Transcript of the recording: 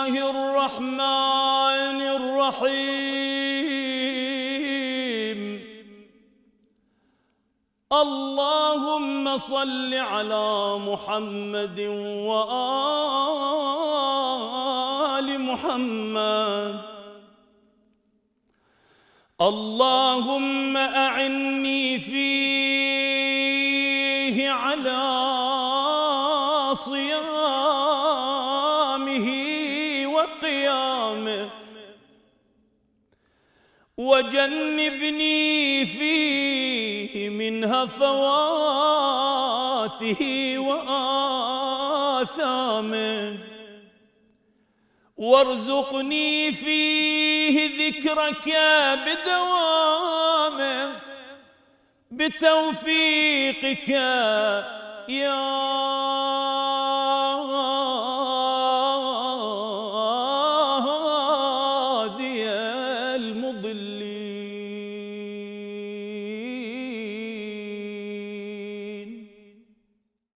الله الرحمن الرحيم. اللهم صل على محمد وآل محمد. اللهم أعني فيه على صيامه وقيامه، وجنبني فيه من هفواته وآثامه، وارزقني فيه ذكرك بدوامه بتوفيقك يا